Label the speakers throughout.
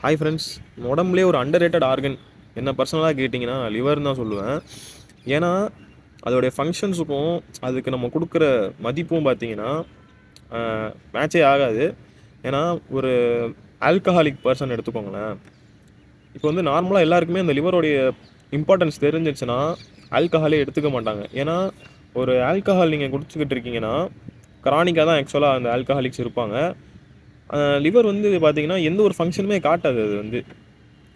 Speaker 1: Hi friends. உடம்புலேயே ஒரு under rated organ என்ன பர்சனலாக கேட்டிங்கன்னா லிவர்னு தான் சொல்லுவேன். ஏன்னா அதோடைய ஃபங்க்ஷன்ஸுக்கும் அதுக்கு நம்ம கொடுக்குற மதிப்பும் பார்த்தீங்கன்னா மேட்சே ஆகாது. ஏன்னா ஒரு ஆல்கஹாலிக் பர்சன் எடுத்துக்கோங்களேன். இப்போ வந்து நார்மலாக எல்லாருக்குமே அந்த லிவரோடைய இம்பார்ட்டன்ஸ் தெரிஞ்சிச்சுன்னா ஆல்கஹாலே எடுத்துக்க மாட்டாங்க. ஏன்னா ஒரு ஆல்கஹால் நீங்கள் குடிச்சிக்கிட்டு இருக்கீங்கன்னா கிரானிக்காக தான் ஆக்சுவலாக அந்த ஆல்கஹாலிக்ஸ் இருப்பாங்க. லிவர் வந்து பார்த்தீங்கன்னா எந்த ஒரு ஃபங்க்ஷனுமே காட்டாது. அது வந்து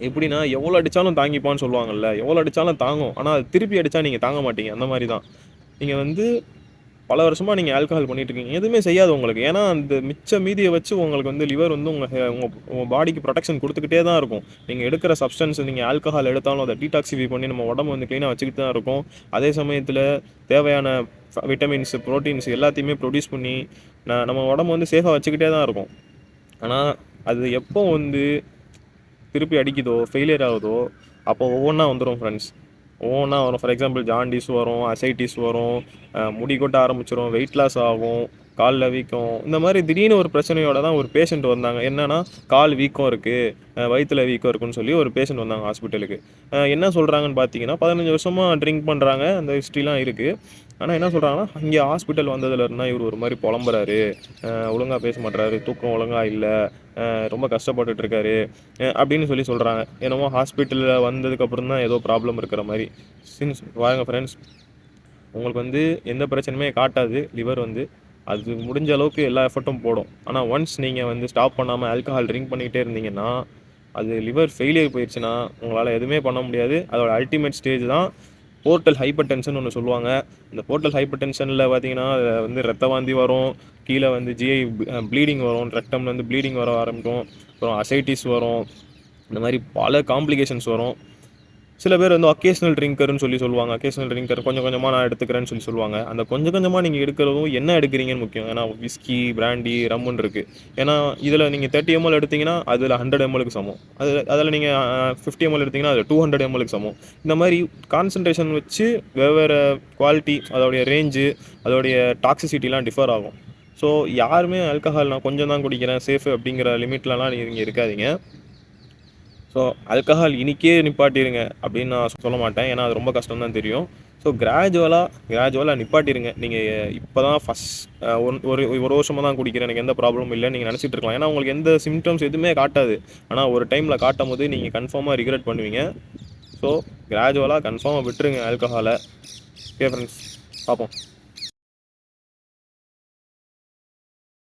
Speaker 1: எப்படின்னா எவ்வளோ அடித்தாலும் தாங்கிப்பான்னு சொல்லுவாங்கல்ல, எவ்வளோ அடித்தாலும் தாங்கும். ஆனால் அது திருப்பி அடித்தா நீங்கள் தாங்க மாட்டீங்க. அந்த மாதிரி தான் நீங்கள் வந்து பல வருஷமாக நீங்கள் ஆல்கஹால் பண்ணிட்டு இருக்கீங்க, எதுவுமே செய்யாது உங்களுக்கு. ஏன்னா அந்த மிச்ச மீதியை வச்சு உங்களுக்கு வந்து லிவர் வந்து உங்கள் பாடிக்கு ப்ரொடெக்ஷன் கொடுத்துக்கிட்டே தான் இருக்கும். நீங்கள் எடுக்கிற சப்ஸ்டன்ஸ், நீங்கள் ஆல்கஹால் எடுத்தாலும் அதை டீடாக்சிஃபை பண்ணி நம்ம உடம்பு வந்து க்ளீனாக வச்சுக்கிட்டு தான் இருக்கும். அதே சமயத்தில் தேவையான விட்டமின்ஸ், ப்ரோட்டீன்ஸ் எல்லாத்தையுமே ப்ரொடியூஸ் பண்ணி நம்ம உடம்பு வந்து சேஃபாக வச்சுக்கிட்டே தான் இருக்கும். ஆனால் அது எப்போ வந்து திருப்பி அடிக்குதோ, ஃபெயிலியர் ஆகுதோ, அப்போ ஒவ்வொன்றா வந்துடும் ஃப்ரெண்ட்ஸ். ஒவ்வொன்றா வரும். ஃபார் எக்ஸாம்பிள் ஜாண்டிஸ் வரும், அசைட்டிஸ் வரும், முடி கொட்ட ஆரம்பிச்சிடும், வெயிட் லாஸ் ஆகும், காலில் வீக்கம். இந்த மாதிரி திடீர்னு ஒரு பிரச்சனையோட தான் ஒரு பேஷண்ட் வந்தாங்க. என்னன்னா கால் வீக்கம் இருக்குது, வயிற்றில் வீக்கம் இருக்குன்னு சொல்லி ஒரு பேஷண்ட் வந்தாங்க ஹாஸ்பிட்டலுக்கு. என்ன சொல்கிறாங்கன்னு பார்த்தீங்கன்னா 15 வருஷமாக ட்ரிங்க் பண்ணுறாங்க, அந்த ஹிஸ்ட்ரிலாம் இருக்குது. ஆனால் என்ன சொல்கிறாங்கன்னா இங்கே ஹாஸ்பிட்டல் வந்ததுலேருந்தா இவர் ஒரு மாதிரி புலம்புறாரு, ஒழுங்காக பேச மாட்டுறாரு, தூக்கம் ஒழுங்காக இல்லை, ரொம்ப கஷ்டப்பட்டுட்டு இருக்காரு அப்படின்னு சொல்லி சொல்கிறாங்க. என்னமோ ஹாஸ்பிட்டலில் வந்ததுக்கப்புறம் தான் ஏதோ ப்ராப்ளம் இருக்கிற மாதிரி. வாங்க ஃப்ரெண்ட்ஸ், உங்களுக்கு வந்து எந்த பிரச்சனையுமே காட்டாது லிவர் வந்து. அது முடிஞ்ச அளவுக்கு எல்லா எஃபர்ட்டும் போடும். ஆனால் ஒன்ஸ் நீங்கள் வந்து ஸ்டாப் பண்ணாமல் ஆல்கஹால் ட்ரிங்க் பண்ணிக்கிட்டே இருந்தீங்கன்னா அது லிவர் ஃபெயிலியர் போயிடுச்சுன்னா உங்களால் எதுவுமே பண்ண முடியாது. அதோட அல்டிமேட் ஸ்டேஜ் தான் போர்ட்டல் ஹைப்பர் டென்ஷன் ஒன்று சொல்லுவாங்க. இந்த போர்ட்டல் ஹைப்பர் டென்ஷனில் பார்த்தீங்கன்னா வந்து ரத்த வாந்தி வரும், கீழே வந்து ஜிஐ ப்ளீடிங் வரும், ரெக்டம்லேருந்து ப்ளீடிங் வர ஆரம்பிக்கும், அப்புறம் அசைட்டிஸ் வரும். இந்த மாதிரி பல காம்ப்ளிகேஷன்ஸ் வரும். சில பேர் வந்து அக்கேஷனல் ட்ரிங்கர்னு சொல்லுவாங்க. அக்கேஷனல் ட்ரிங்கர் கொஞ்சம் கொஞ்சமாக நான் எடுத்துக்கிறேன்னு சொல்லுவாங்க. அந்த கொஞ்சம் கொஞ்சமாக நீங்கள் எடுக்கிறதும் என்ன எடுக்கிறீங்கன்னு முக்கியம். ஏன்னா விஸ்கி, பிராண்டி, ரம்முன்னு இருக்குது. ஏன்னா இதில் நீங்கள் 30 ml எடுத்திங்கன்னா அதில் 100 mlக்கு சமம். அதில் நீங்கள் 50 ml எடுத்திங்கன்னா அதில் 200 mlக்கு சமம். இந்த மாதிரி கான்சன்ட்ரேஷன் வச்சு வெவ்வேறு குவாலிட்டி, அதோடைய ரேஞ்சு, அதோடைய டாக்ஸிசிட்டிலாம் டிஃபர் ஆகும். ஸோ யாருமே ஆல்கஹால் நான் கொஞ்சம் தான் குடிக்கிறேன், சேஃபு அப்படிங்கிற லிமிட்லலாம் நீங்கள் இருக்காதீங்க. ஸோ ஆல்கஹால் இன்றைக்கே நிப்பாட்டிடுங்க அப்படின்னு நான் சொல்ல மாட்டேன். ஏன்னா அது ரொம்ப கஷ்டம் தான் தெரியும். ஸோ கிராஜுவலாக நிப்பாட்டிடுங்க. நீங்கள் இப்போ தான் ஒரு ஒரு வருஷமாக தான் குடிக்கிறேன், எனக்கு எந்த ப்ராப்ளமும் இல்லை நீங்கள் நினச்சிட்டு இருக்கலாம். ஏன்னா உங்களுக்கு எந்த சிம்டம்ஸ் எதுவுமே காட்டாது. ஆனால் ஒரு டைமில் காட்டும் போது நீங்கள் கன்ஃபார்மாக ரிக்ரெட் பண்ணுவீங்க. ஸோ கிராஜுவலாக கன்ஃபார்மாக விட்டுருங்க ஆல்கஹாலை. ஓகே ஃப்ரெண்ட்ஸ், பார்ப்போம்.